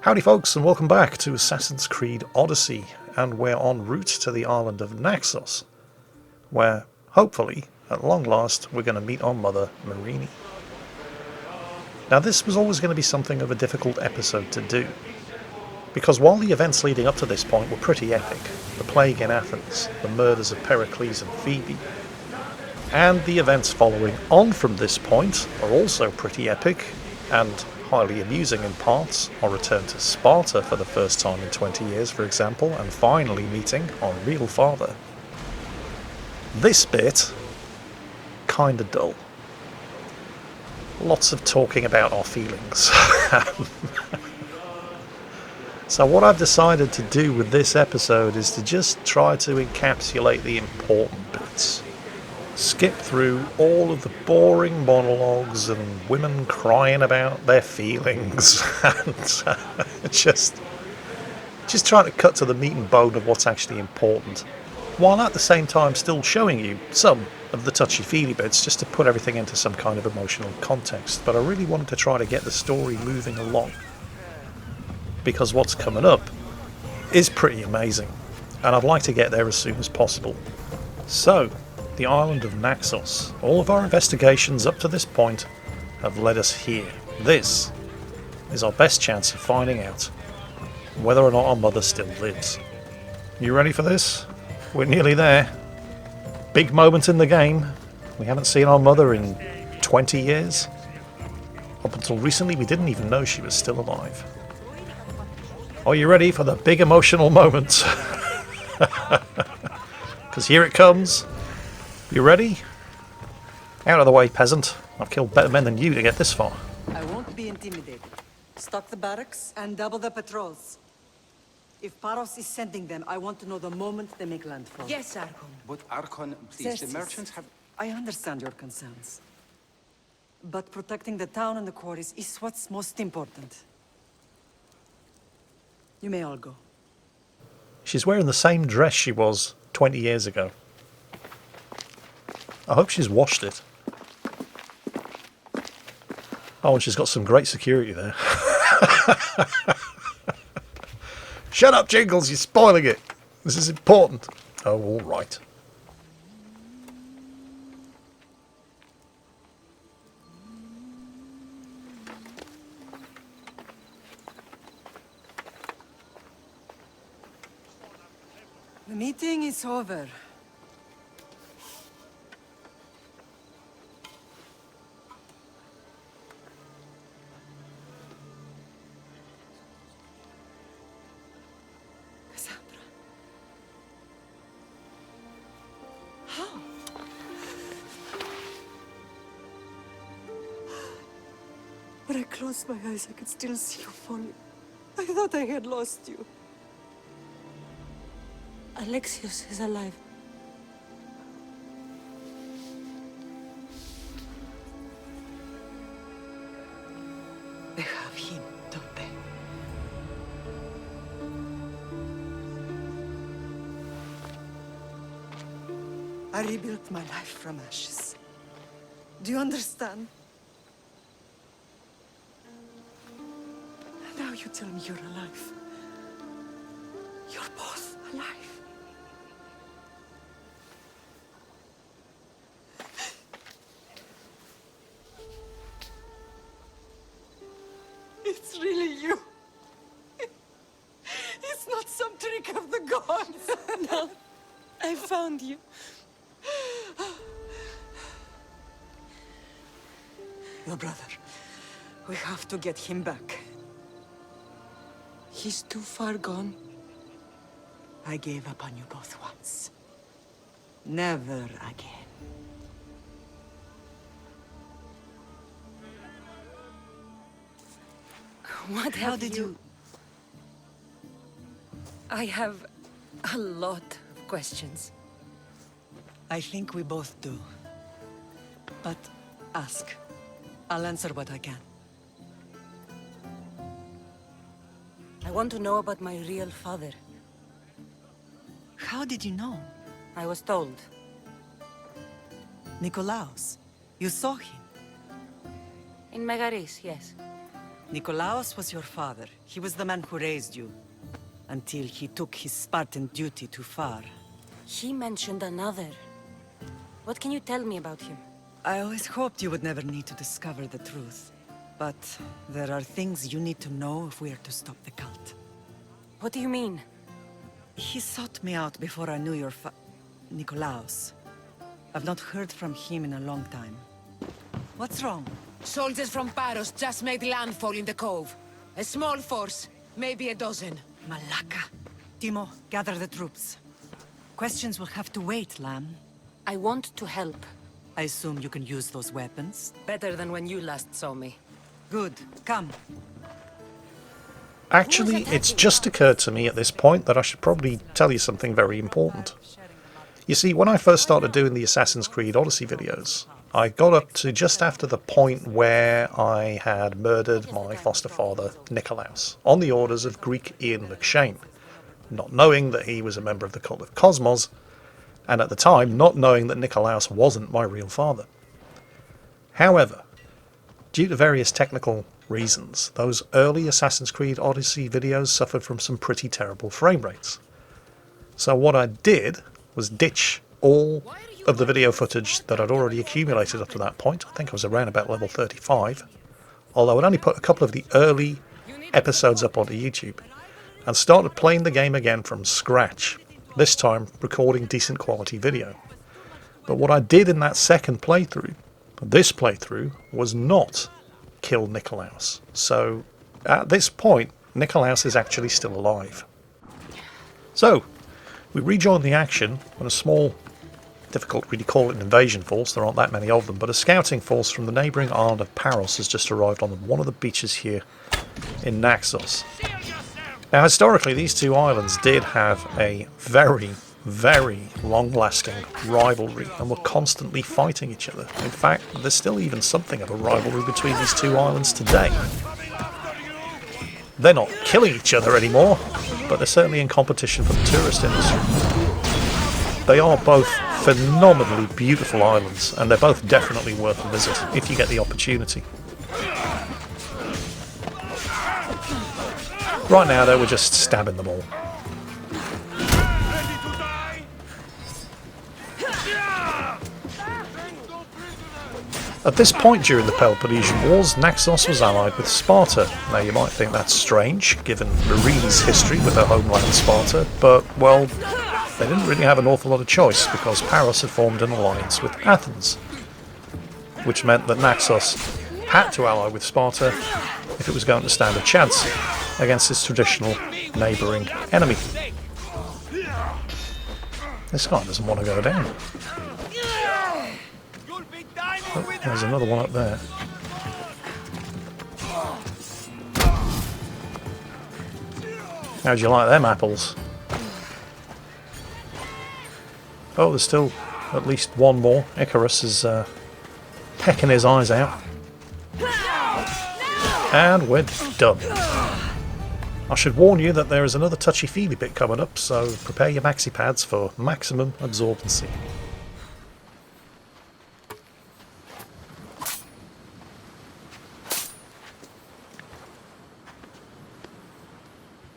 Howdy folks, and welcome back to Assassin's Creed Odyssey, and we're en route to the island of Naxos, where, hopefully, at long last, we're going to meet our mother, Marini. Now this was always going to be something of a difficult episode to do, because while the events leading up to this point were pretty epic, the plague in Athens, the murders of Pericles and Phoebe, and the events following on from this point are also pretty epic, and highly amusing in parts. Our return to Sparta for the first time in 20 years, for example, and finally meeting our real father. This bit, kinda dull. Lots of talking about our feelings. So what I've decided to do with this episode is to just try to encapsulate the important bits. Skip through all of the boring monologues and women crying about their feelings and just trying to cut to the meat and bone of what's actually important, while at the same time still showing you some of the touchy-feely bits just to put everything into some kind of emotional context. But I really wanted to try to get the story moving along, because what's coming up is pretty amazing, and I'd like to get there as soon as possible. So, the island of Naxos. All of our investigations up to this point have led us here. This is our best chance of finding out whether or not our mother still lives. You ready for this? We're nearly there. Big moment in the game. We haven't seen our mother in 20 years. Up until recently, we didn't even know she was still alive. Are you ready for the big emotional moment? Because here it comes. You ready? Out of the way, peasant. I've killed better men than you to get this far. I won't be intimidated. Stock the barracks and double the patrols. If Paros is sending them, I want to know the moment they make landfall. Yes, Archon. But Archon, please, the merchants have... I understand your concerns. But protecting the town and the quarries is what's most important. You may all go. She's wearing the same dress she was 20 years ago. I hope she's washed it. Oh, and she's got some great security there. Shut up, Jingles, you're spoiling it. This is important. Oh, all right. The meeting is over. When I closed my eyes, I could still see you falling. I thought I had lost you. Alexios is alive. They have him, don't they? I rebuilt my life from ashes. Do you understand? Now you tell me you're alive. You're both alive. It's really you. It's not some trick of the gods. No, I found you. Your brother. We have to get him back. He's too far gone. I gave up on you both once. Never again. How did you... I have a lot of questions. I think we both do. But ask. I'll answer what I can. I want to know about my real father. How did you know? I was told. Nikolaos. You saw him. In Megaris, yes. Nikolaos was your father. He was the man who raised you. Until he took his Spartan duty too far. He mentioned another. What can you tell me about him? I always hoped you would never need to discover the truth. But there are things you need to know if we are to stop the cult. What do you mean? He sought me out before I knew your Nikolaos. I've not heard from him in a long time. What's wrong? Soldiers from Paros just made landfall in the cove. A small force, maybe a dozen. Malaka. Timo, gather the troops. Questions will have to wait, Lamb. I want to help. I assume you can use those weapons? Better than when you last saw me. Good. Come. Actually, it's just occurred to me at this point that I should probably tell you something very important. You see, when I first started doing the Assassin's Creed Odyssey videos, I got up to just after the point where I had murdered my foster father, Nikolaos, on the orders of Greek Ian McShane, not knowing that he was a member of the cult of Cosmos, and at the time not knowing that Nikolaos wasn't my real father. However, due to various technical reasons, those early Assassin's Creed Odyssey videos suffered from some pretty terrible frame rates. So what I did was ditch all of the video footage that I'd already accumulated up to that point. I think I was around about level 35, although I'd only put a couple of the early episodes up onto YouTube, and started playing the game again from scratch, this time recording decent quality video. But what I did in that second playthrough, this playthrough, was not kill Nikolaos. So at this point, Nikolaos is actually still alive. So we rejoin the action when a small, difficult really call it an invasion force, there aren't that many of them, but a scouting force from the neighbouring island of Paros has just arrived on one of the beaches here in Naxos. Now historically these two islands did have a very, very long-lasting rivalry and were constantly fighting each other. In fact, there's still even something of a rivalry between these two islands today. They're not killing each other anymore, but they're certainly in competition for the tourist industry. They are both phenomenally beautiful islands, and they're both definitely worth a visit if you get the opportunity. Right now though, we're just stabbing them all. At this point during the Peloponnesian Wars, Naxos was allied with Sparta. Now you might think that's strange, given Marie's history with her homeland Sparta, but, well, they didn't really have an awful lot of choice, because Paros had formed an alliance with Athens, which meant that Naxos had to ally with Sparta if it was going to stand a chance against its traditional neighbouring enemy. This guy doesn't want to go down. Oh, there's another one up there. How'd you like them apples? Oh, there's still at least one more. Icarus is pecking his eyes out. And we're done. I should warn you that there is another touchy-feely bit coming up, so prepare your maxi pads for maximum absorbency.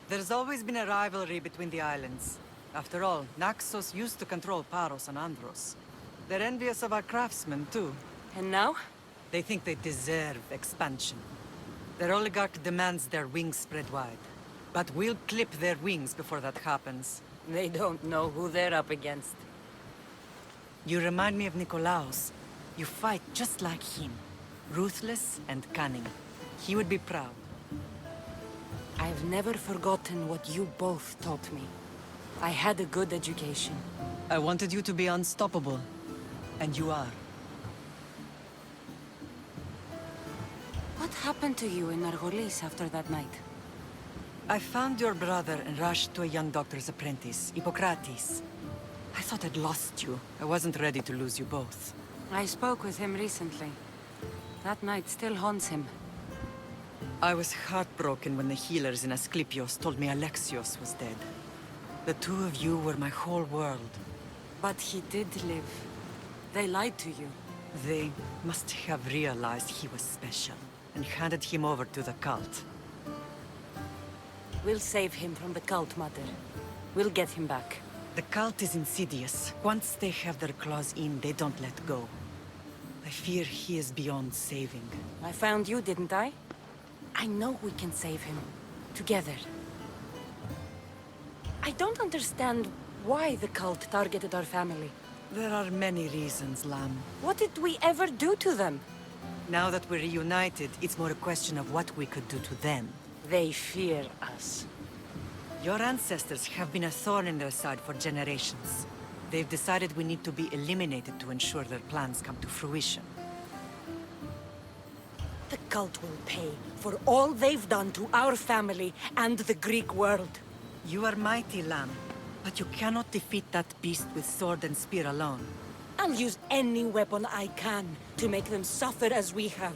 There's always been a rivalry between the islands. After all, Naxos used to control Paros and Andros. They're envious of our craftsmen, too. And now? They think they deserve expansion. Their oligarch demands their wings spread wide. But we'll clip their wings before that happens. They don't know who they're up against. You remind me of Nikolaos. You fight just like him. Ruthless and cunning. He would be proud. I've never forgotten what you both taught me. I had a good education. I wanted you to be unstoppable. And you are. What happened to you in Argolis after that night? I found your brother and rushed to a young doctor's apprentice, Hippocrates. I thought I'd lost you. I wasn't ready to lose you both. I spoke with him recently. That night still haunts him. I was heartbroken when the healers in Asclepios told me Alexios was dead. The two of you were my whole world. But he did live. They lied to you. They must have realized he was special. and handed him over to the cult. We'll save him from the cult, Mother. We'll get him back. The cult is insidious. Once they have their claws in, they don't let go. I fear he is beyond saving. I found you, didn't I? I know we can save him. Together. I don't understand why the cult targeted our family. There are many reasons, Lamb. What did we ever do to them? Now that we're reunited, it's more a question of what we could do to them. They fear us. Your ancestors have been a thorn in their side for generations. They've decided we need to be eliminated to ensure their plans come to fruition. The cult will pay for all they've done to our family and the Greek world. You are mighty, Lamb, but you cannot defeat that beast with sword and spear alone. I'll use any weapon I can to make them suffer as we have.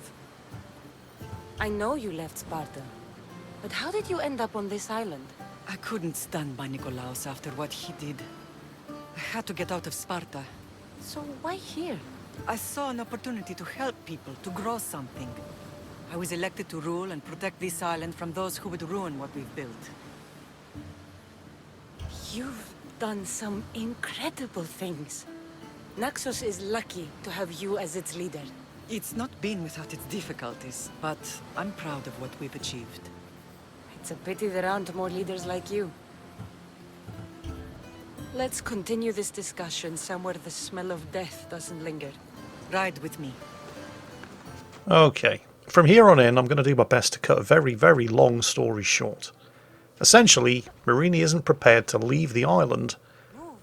I know you left Sparta, but how did you end up on this island? I couldn't stand by Nikolaos after what he did. I had to get out of Sparta. So why here? I saw an opportunity to help people, to grow something. I was elected to rule and protect this island from those who would ruin what we've built. You've done some incredible things. Naxos is lucky to have you as its leader. It's not been without its difficulties, but I'm proud of what we've achieved. It's a pity there aren't more leaders like you. Let's continue this discussion somewhere the smell of death doesn't linger. Ride with me. Okay, from here on in I'm going to do my best to cut a very, very long story short. Essentially, Marini isn't prepared to leave the island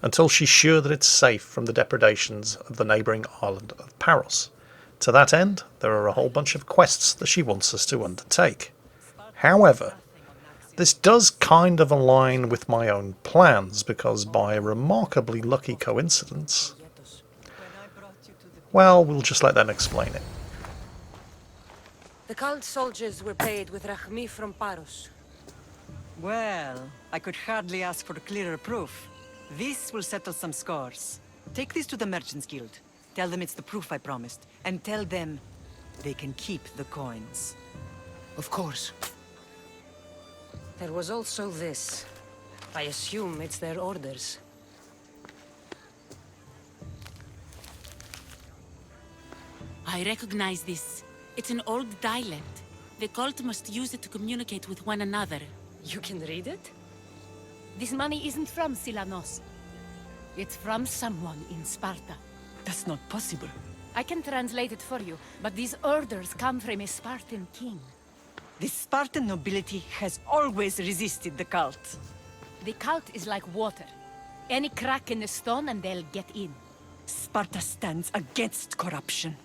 until she's sure that it's safe from the depredations of the neighbouring island of Paros. To that end, there are a whole bunch of quests that she wants us to undertake. However, this does kind of align with my own plans, because by a remarkably lucky coincidence... Well, we'll just let them explain it. The cult soldiers were paid with Rachmi from Paros. Well, I could hardly ask for clearer proof. This will settle some scores. Take this to the Merchants Guild. Tell them it's the proof I promised. And tell them they can keep the coins. Of course. There was also this. I assume it's their orders. I recognize this. It's an old dialect. The cult must use it to communicate with one another. You can read it? This money isn't from Silanos. It's from someone in Sparta. That's not possible. I can translate it for you, but these orders come from a Spartan king. The Spartan nobility has always resisted the cult. The cult is like water. Any crack in the stone and they'll get in. Sparta stands against corruption.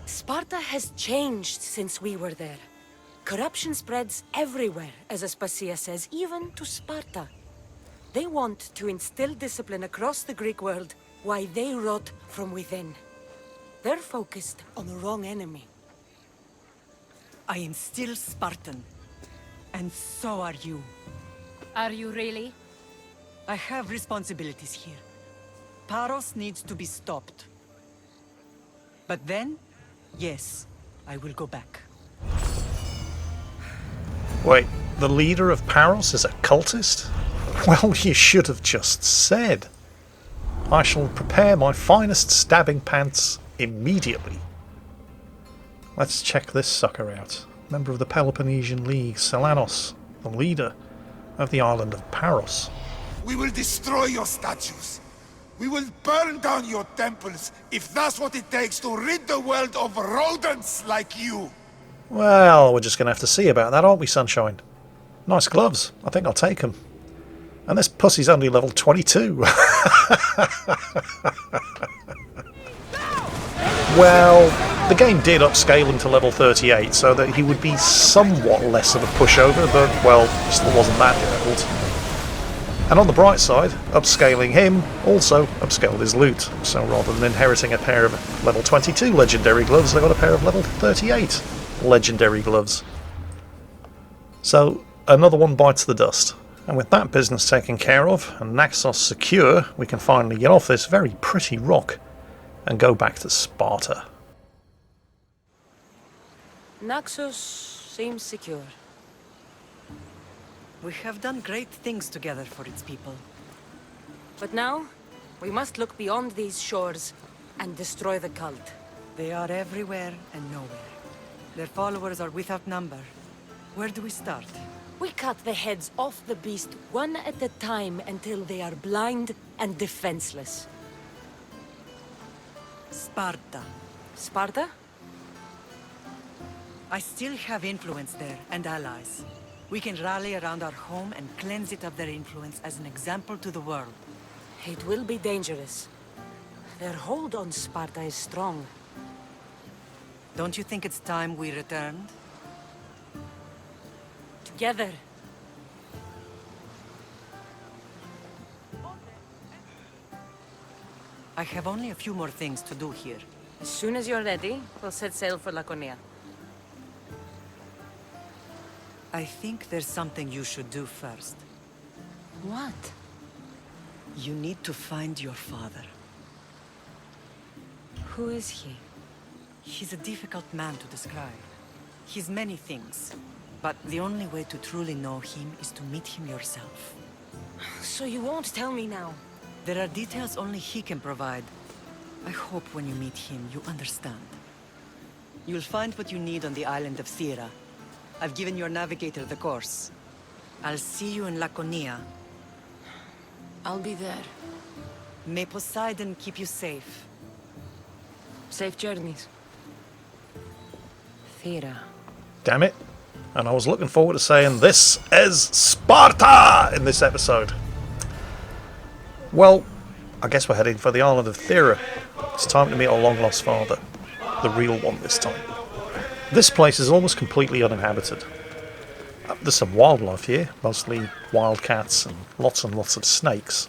Sparta has changed since we were there. Corruption spreads everywhere, as Aspasia says, even to Sparta. They want to instill discipline across the Greek world, while they rot from within. They're focused on the wrong enemy. I am still Spartan. And so are you. Are you really? I have responsibilities here. Paros needs to be stopped. But then, yes, I will go back. Wait, the leader of Paros is a cultist? Well, you should have just said. I shall prepare my finest stabbing pants immediately. Let's check this sucker out. Member of the Peloponnesian League, Selanos, the leader of the island of Paros. We will destroy your statues. We will burn down your temples if that's what it takes to rid the world of rodents like you. Well, we're just going to have to see about that, aren't we, Sunshine? Nice gloves. I think I'll take them. And this pussy's only level 22. Well, the game did upscale him to level 38, so that he would be somewhat less of a pushover, but, well, still wasn't that difficult. And on the bright side, upscaling him also upscaled his loot. So rather than inheriting a pair of level 22 legendary gloves, I got a pair of level 38 legendary gloves. So another one bites the dust. And with that business taken care of, and Naxos secure, we can finally get off this very pretty rock and go back to Sparta. Naxos seems secure. We have done great things together for its people. But now, we must look beyond these shores and destroy the cult. They are everywhere and nowhere. Their followers are without number. Where do we start? We cut the heads off the beast one at a time until they are blind and defenseless. Sparta. Sparta? I still have influence there, and allies. We can rally around our home and cleanse it of their influence as an example to the world. It will be dangerous. Their hold on Sparta is strong. Don't you think it's time we returned? Together. I have only a few more things to do here. As soon as you're ready, we'll set sail for Laconia. I think there's something you should do first. What? You need to find your father. Who is he? He's a difficult man to describe. He's many things, but the only way to truly know him is to meet him yourself. So you won't tell me now? There are details only he can provide. I hope when you meet him, you understand. You'll find what you need on the island of Thera. I've given your navigator the course. I'll see you in Laconia. I'll be there. May Poseidon keep you safe. Safe journeys. Thera. Damn it. And I was looking forward to saying this is Sparta in this episode. Well, I guess we're heading for the island of Thera. It's time to meet our long-lost father. The real one this time. This place is almost completely uninhabited. There's some wildlife here, mostly wildcats and lots of snakes.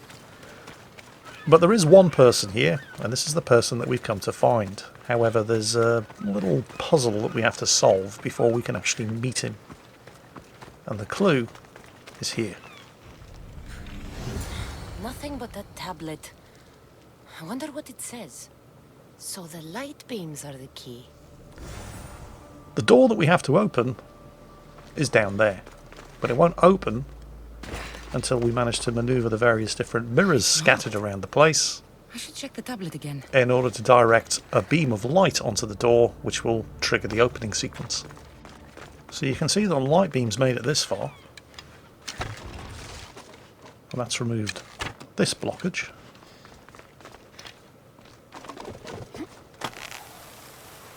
But there is one person here, and this is the person that we've come to find. However, there's a little puzzle that we have to solve before we can actually meet him. And the clue is here. Nothing but a tablet. I wonder what it says. So the light beams are the key. The door that we have to open is down there, but it won't open until we manage to maneuver the various different mirrors scattered around the place I should check the tablet again. in order to direct a beam of light onto the door, which will trigger the opening sequence. So you can see the light beam's made it this far, and that's removed this blockage.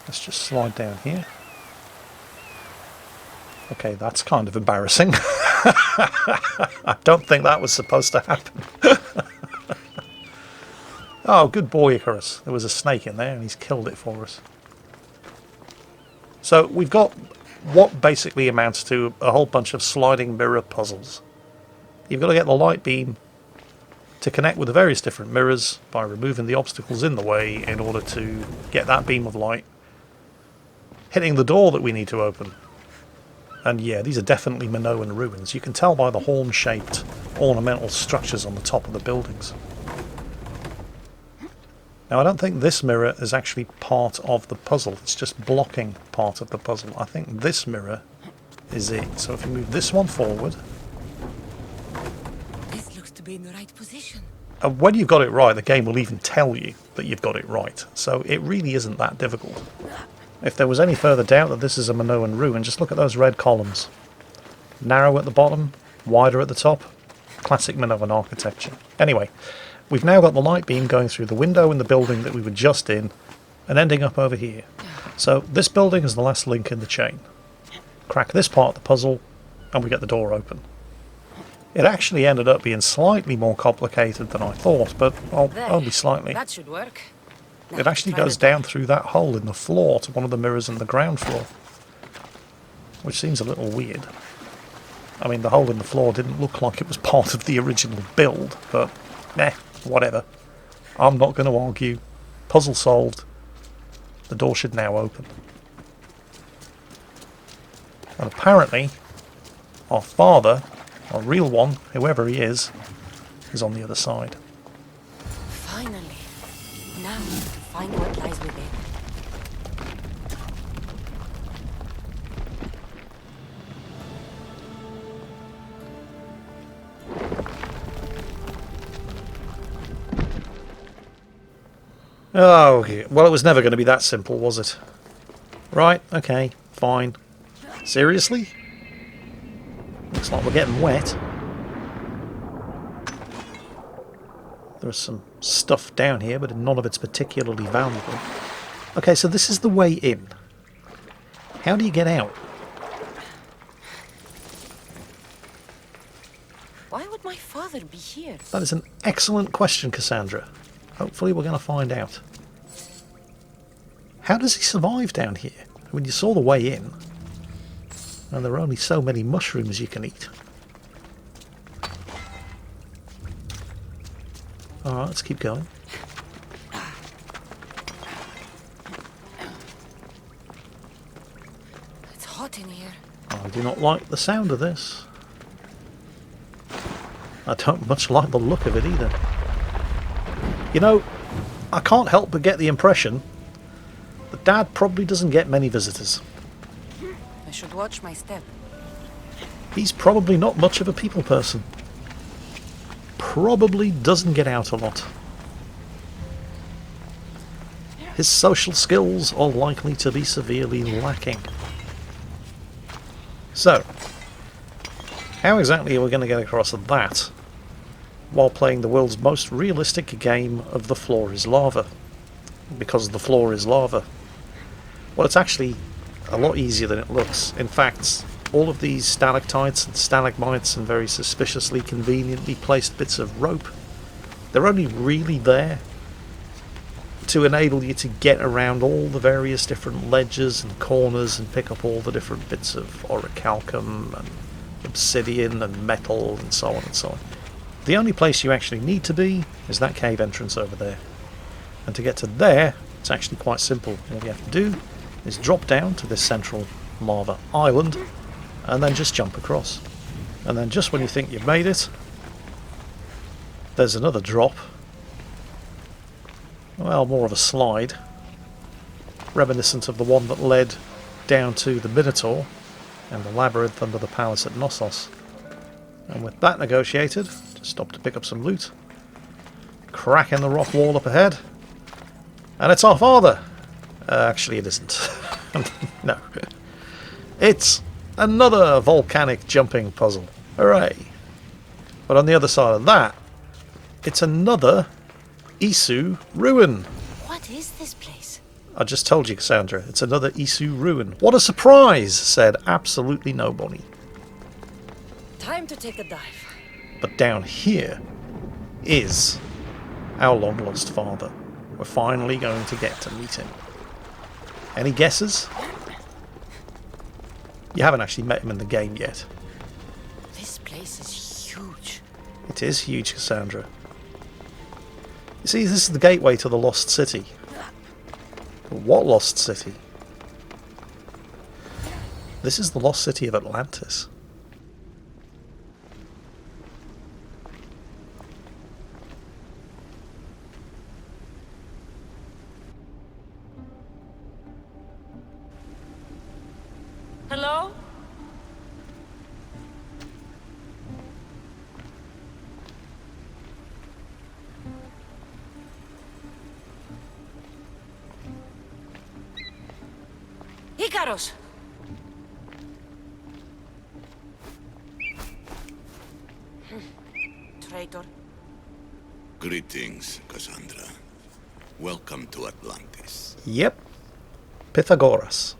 Let's just slide down here. Okay, that's kind of embarrassing. I don't think that was supposed to happen. Oh, good boy, Icarus. There was a snake in there and he's killed it for us. So we've got what basically amounts to a whole bunch of sliding mirror puzzles. You've got to get the light beam to connect with the various different mirrors by removing the obstacles in the way in order to get that beam of light hitting the door that we need to open. And yeah, these are definitely Minoan ruins. You can tell by the horn-shaped ornamental structures on the top of the buildings. Now, I don't think this mirror is actually part of the puzzle. It's just blocking part of the puzzle. I think this mirror is it. So if you move this one forward... This looks to be in the right position. And when you've got it right, the game will even tell you that you've got it right. So it really isn't that difficult. If there was any further doubt that this is a Minoan ruin, just look at those red columns. Narrow at the bottom, wider at the top. Classic Minoan architecture. Anyway, we've now got the light beam going through the window in the building that we were just in and ending up over here. So this building is the last link in the chain. Crack this part of the puzzle and we get the door open. It actually ended up being slightly more complicated than I thought, but only slightly. That should work. It actually goes down through that hole in the floor to one of the mirrors in the ground floor. Which seems a little weird. I mean, the hole in the floor didn't look like it was part of the original build, but whatever. I'm not going to argue. Puzzle solved. The door should now open. And apparently, our father, our real one, whoever he is on the other side. Finally. Now, to find what lies within. Oh, okay. Well, it was never going to be that simple, was it? Right, okay, fine. Seriously? Looks like we're getting wet. There's some stuff down here, but none of it's particularly valuable. Okay, so this is the way in. How do you get out? Why would my father be here? That is an excellent question, Cassandra. Hopefully we're going to find out. How does he survive down here? I mean, you saw the way in. And there are only so many mushrooms you can eat. Alright, let's keep going. It's hot in here. I do not like the sound of this. I don't much like the look of it either. You know, I can't help but get the impression that Dad probably doesn't get many visitors. I should watch my step. He's probably not much of a people person. Probably doesn't get out a lot. His social skills are likely to be severely lacking. So, how exactly are we going to get across that while playing the world's most realistic game of the floor is lava? Because the floor is lava. Well, it's actually a lot easier than it looks. In fact, all of these stalactites and stalagmites and very suspiciously conveniently placed bits of rope, they're only really there to enable you to get around all the various different ledges and corners and pick up all the different bits of orichalcum and obsidian and metal and so on and so on. The only place you actually need to be is that cave entrance over there. And to get to there, it's actually quite simple. All you have to do is drop down to this central lava island and then just jump across. And then just when you think you've made it, there's another drop. Well, more of a slide, reminiscent of the one that led down to the Minotaur and the labyrinth under the palace at Knossos. And with that negotiated, just stop to pick up some loot, crack in the rock wall up ahead, and it's our father! Actually it isn't. No. It's another volcanic jumping puzzle. Hooray! But on the other side of that, it's another Isu ruin. What is this place? I just told you, Cassandra, it's another Isu ruin. What a surprise, said absolutely nobody. Time to take a dive. But down here is our long-lost father. We're finally going to get to meet him. Any guesses? You haven't actually met him in the game yet. This place is huge. It is huge, Cassandra. You see, this is the gateway to the Lost City. What Lost City? This is the Lost City of Atlantis. Hello? Icarus! Traitor. Greetings, Cassandra. Welcome to Atlantis. Yep. Pythagoras.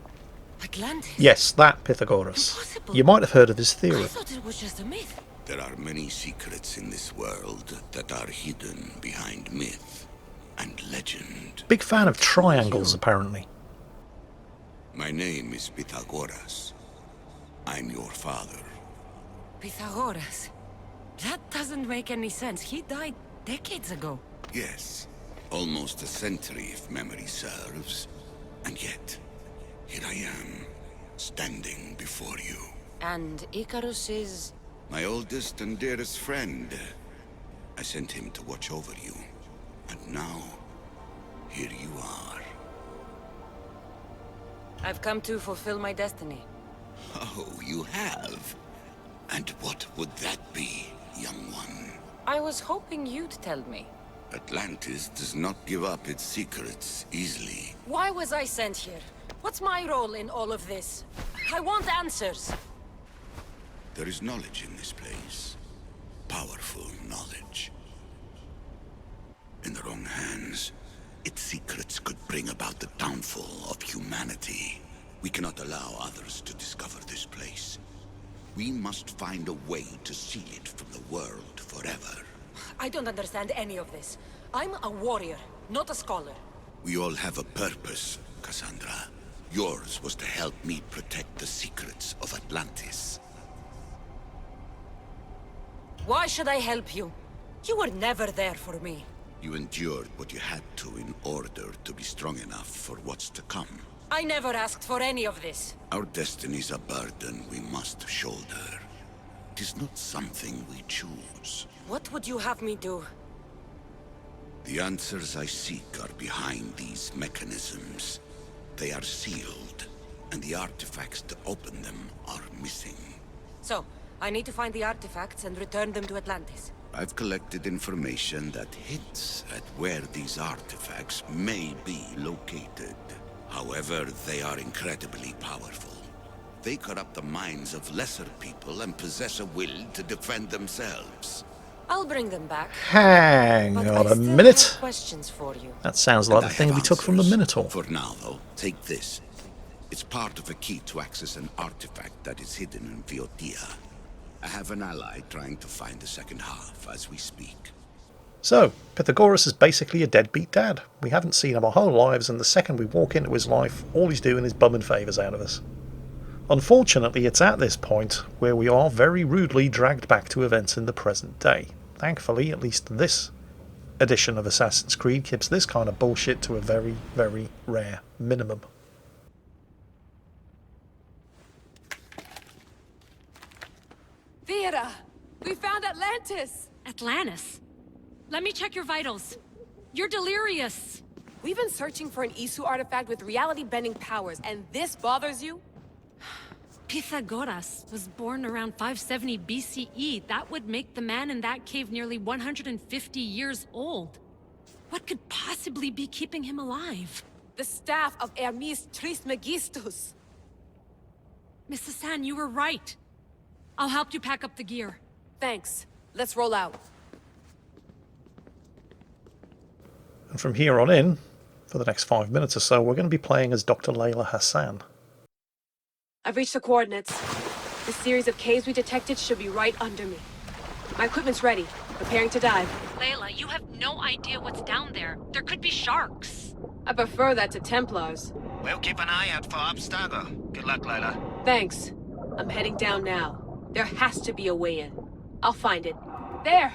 Atlantis? Yes, that Pythagoras. Impossible. You might have heard of his I theorem. thought it was just a myth. There are many secrets in this world that are hidden behind myth and legend. Big fan of triangles, apparently. My name is Pythagoras. I'm your father. Pythagoras. That doesn't make any sense. He died decades ago. Yes, almost a century if memory serves. And yet, here I am, standing before you. And Icarus is... My oldest and dearest friend. I sent him to watch over you. And now, here you are. I've come to fulfill my destiny. Oh, you have? And what would that be, young one? I was hoping you'd tell me. Atlantis does not give up its secrets easily. Why was I sent here? What's my role in all of this? I want answers. There is knowledge in this place. Powerful knowledge. In the wrong hands, its secrets could bring about the downfall of humanity. We cannot allow others to discover this place. We must find a way to seal it from the world forever. I don't understand any of this. I'm a warrior, not a scholar. We all have a purpose, Cassandra. Yours was to help me protect the secrets of Atlantis. Why should I help you? You were never there for me. You endured what you had to in order to be strong enough for what's to come. I never asked for any of this. Our destiny's a burden we must shoulder. It is not something we choose. What would you have me do? The answers I seek are behind these mechanisms. They are sealed, and the artifacts to open them are missing. So, I need to find the artifacts and return them to Atlantis. I've collected information that hints at where these artifacts may be located. However, they are incredibly powerful. They corrupt the minds of lesser people and possess a will to defend themselves. I'll bring them back. Hang But on I a still minute. have questions for you. That sounds like And the I thing have we took from the answers. Minotaur. For now, though, take this. It's part of a key to access an artifact that is hidden in Viotia. I have an ally trying to find the second half as we speak. So, Pythagoras is basically a deadbeat dad. We haven't seen him our whole lives, and the second we walk into his life, all he's doing is bumming favours out of us. Unfortunately, it's at this point where we are very rudely dragged back to events in the present day. Thankfully, at least this edition of Assassin's Creed keeps this kind of bullshit to a very, very rare minimum. Vera! We found Atlantis! Atlantis? Let me check your vitals. You're delirious. We've been searching for an Isu artifact with reality-bending powers, and this bothers you? Pythagoras was born around 570 BCE. That would make the man in that cave nearly 150 years old. What could possibly be keeping him alive? The staff of Hermes Trismegistus. Miss Hassan, you were right. I'll help you pack up the gear. Thanks. Let's roll out. And from here on in, for the next 5 minutes or so, we're going to be playing as Dr. Layla Hassan. I've reached the coordinates. The series of caves we detected should be right under me. My equipment's ready. Preparing to dive. Layla, you have no idea what's down there. There could be sharks. I prefer that to Templars. We'll keep an eye out for Abstergo. Good luck, Layla. Thanks. I'm heading down now. There has to be a way in. I'll find it. There!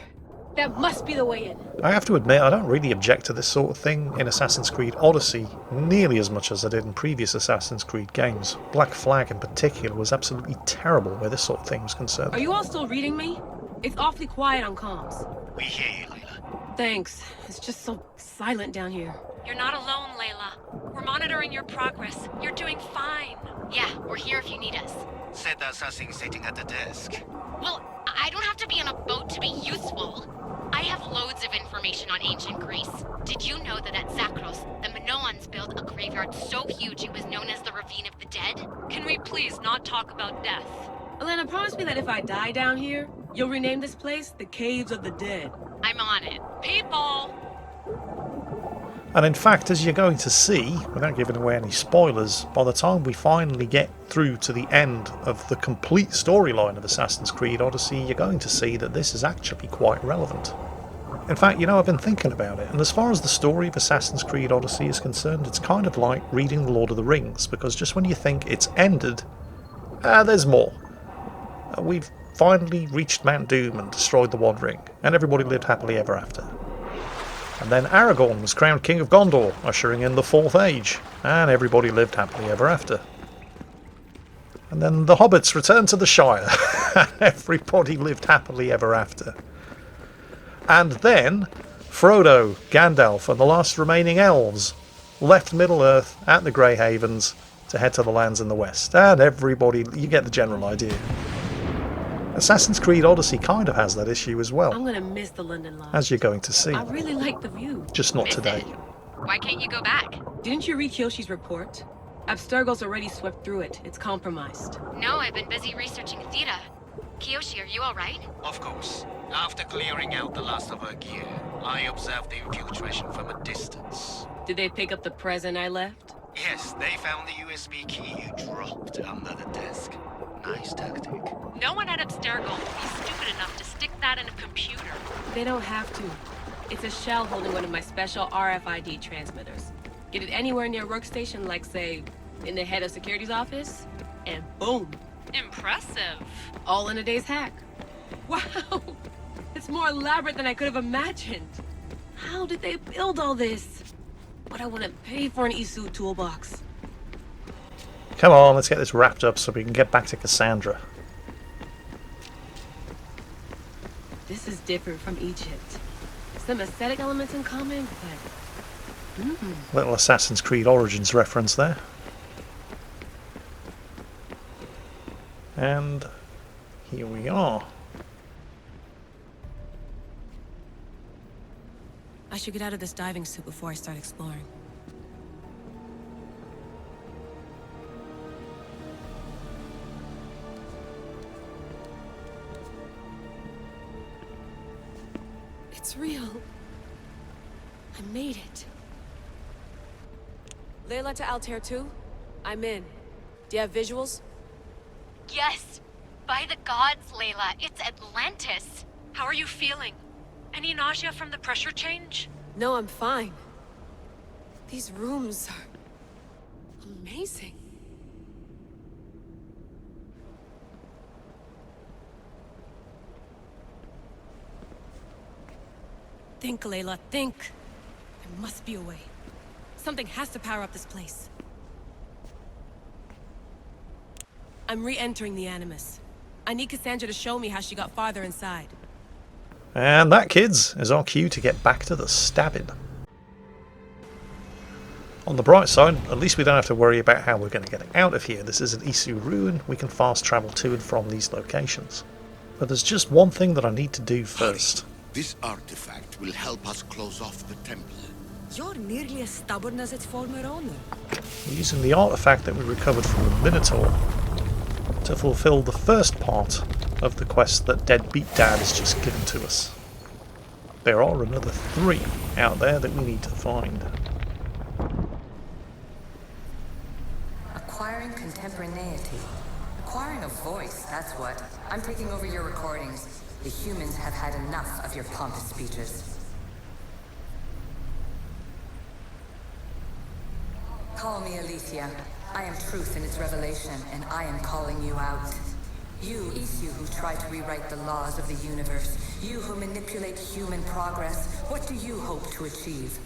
That must be the way in. I have to admit, I don't really object to this sort of thing in Assassin's Creed Odyssey nearly as much as I did in previous Assassin's Creed games. Black Flag in particular was absolutely terrible where this sort of thing was concerned. Are you all still reading me? It's awfully quiet on comms. We hear you, Layla. Thanks. It's just so silent down here. You're not alone, Layla. We're monitoring your progress. You're doing fine. Yeah, we're here if you need us. Said the assassin sitting at the desk. Well, I don't have to be on a boat to be useful. I have loads of information on ancient Greece. Did you know that at Zakros, the Minoans built a graveyard so huge it was known as the Ravine of the Dead? Can we please not talk about death? Elena, promise me that if I die down here, you'll rename this place the Caves of the Dead. I'm on it. People! And in fact, as you're going to see, without giving away any spoilers, by the time we finally get through to the end of the complete storyline of Assassin's Creed Odyssey, you're going to see that this is actually quite relevant. In fact, you know, I've been thinking about it, and as far as the story of Assassin's Creed Odyssey is concerned, it's kind of like reading The Lord of the Rings, because just when you think it's ended, there's more. We've finally reached Mount Doom and destroyed the One Ring, and everybody lived happily ever after. And then Aragorn was crowned King of Gondor, ushering in the Fourth Age, and everybody lived happily ever after. And then the Hobbits returned to the Shire, and everybody lived happily ever after. And then Frodo, Gandalf, and the last remaining elves left Middle-earth at the Grey Havens to head to the lands in the west. And everybody, you get the general idea. Assassin's Creed Odyssey kind of has that issue as well, I'm gonna miss the London Lodge. as you're going to see. I really like the view. Just not Miss today. it? Why can't you go back? Didn't you read Kyoshi's report? Abstergo's already swept through it. It's compromised. No, I've been busy researching Theta. Kiyoshi, are you alright? Of course. After clearing out the last of her gear, I observed the infiltration from a distance. Did they pick up the present I left? Yes, they found the USB key you dropped under the desk. Nice tactic. No one at Abstergo would be stupid enough to stick that in a computer. They don't have to. It's a shell holding one of my special RFID transmitters. Get it anywhere near a workstation, like, say, in the head of security's office, and boom. Impressive. All in a day's hack. Wow! It's more elaborate than I could have imagined. How did they build all this? What I want to pay for an Isu toolbox. Come on, let's get this wrapped up so we can get back to Cassandra. This is different from Egypt. Some aesthetic elements in common, but... Little Assassin's Creed Origins reference there. And here we are. I should get out of this diving suit before I start exploring. It's real. I made it. Layla to Altair 2? I'm in. Do you have visuals? Yes! By the gods, Layla, it's Atlantis! How are you feeling? Any nausea from the pressure change? No, I'm fine. These rooms are... amazing. Think, Layla, think. There must be a way. Something has to power up this place. I'm re-entering the Animus. I need Cassandra to show me how she got farther inside. And that, kids, is our cue to get back to the stabbing. On the bright side, at least we don't have to worry about how we're going to get out of here. This is an Isu ruin. We can fast travel to and from these locations. But there's just one thing that I need to do first. This artifact will help us close off the temple. You're nearly as stubborn as its former owner. Using the artifact that we recovered from the Minotaur to fulfill the first part of the quest that Deadbeat Dad has just given to us. There are another 3 out there that we need to find. Acquiring contemporaneity. Acquiring a voice, that's what. I'm taking over your recordings. The humans have had enough of your pompous speeches. Call me Aletheia. I am truth in its revelation, and I am calling you out. You, Isu, who try to rewrite the laws of the universe. You who manipulate human progress. What do you hope to achieve?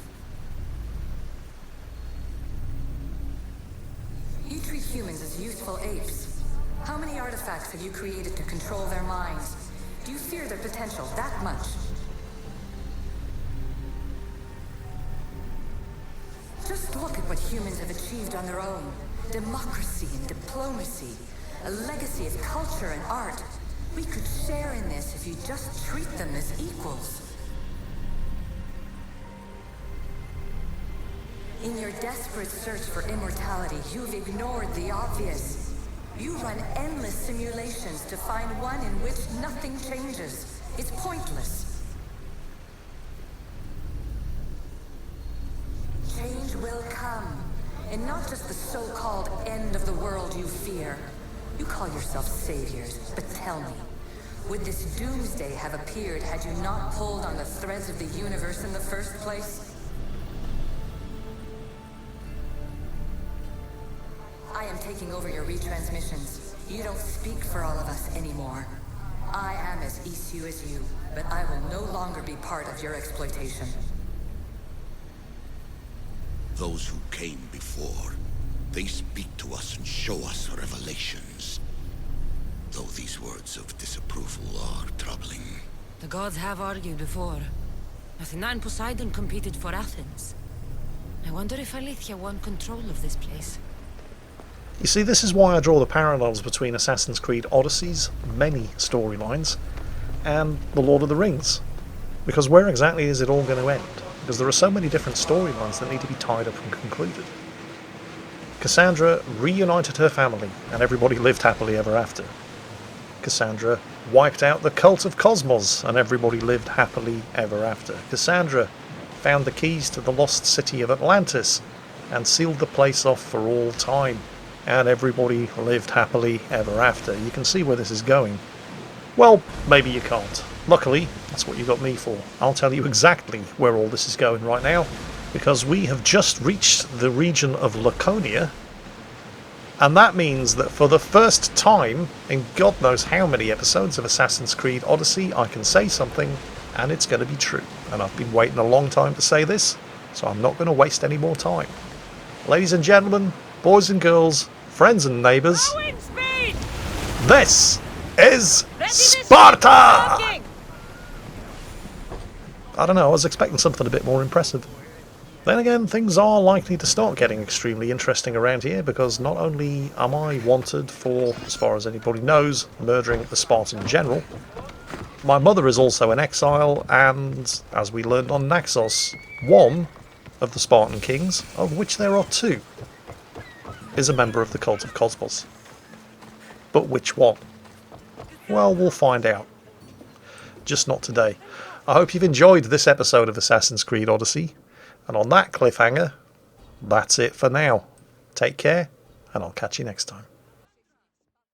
You treat humans as useful apes. How many artifacts have you created to control their minds? Do you fear their potential that much? Just look at what humans have achieved on their own. Democracy and diplomacy. A legacy of culture and art. We could share in this if you just treat them as equals. In your desperate search for immortality, you've ignored the obvious. You run endless simulations to find one in which nothing changes. It's pointless. Change will come. And not just the so-called end of the world you fear. You call yourself saviors, but tell me, would this doomsday have appeared had you not pulled on the threads of the universe in the first place? I am taking over your retransmissions. You don't speak for all of us anymore. I am as Isu as you, but I will no longer be part of your exploitation. Those who came before, they speak to us and show us revelations. Though these words of disapproval are troubling. The gods have argued before. Athena and Poseidon competed for Athens. I wonder if Aletheia won control of this place. You see, this is why I draw the parallels between Assassin's Creed Odyssey's many storylines and The Lord of the Rings. Because where exactly is it all going to end? Because there are so many different storylines that need to be tied up and concluded. Cassandra reunited her family, and everybody lived happily ever after. Cassandra wiped out the cult of Cosmos, and everybody lived happily ever after. Cassandra found the keys to the lost city of Atlantis, and sealed the place off for all time, and everybody lived happily ever after. You can see where this is going. Well, maybe you can't. Luckily, that's what you got me for. I'll tell you exactly where all this is going right now, because we have just reached the region of Laconia, and that means that for the first time in God knows how many episodes of Assassin's Creed Odyssey, I can say something, and it's going to be true. And I've been waiting a long time to say this, so I'm not going to waste any more time. Ladies and gentlemen, boys and girls, friends and neighbours, this is Sparta! I don't know, I was expecting something a bit more impressive. Then again, things are likely to start getting extremely interesting around here, because not only am I wanted for, as far as anybody knows, murdering the Spartan general, my mother is also in exile, and, as we learned on Naxos, one of the Spartan kings, of which there are two, is a member of the cult of Cosmos. But which one? Well, we'll find out. Just not today. I hope you've enjoyed this episode of Assassin's Creed Odyssey. And on that cliffhanger, that's it for now. Take care, and I'll catch you next time.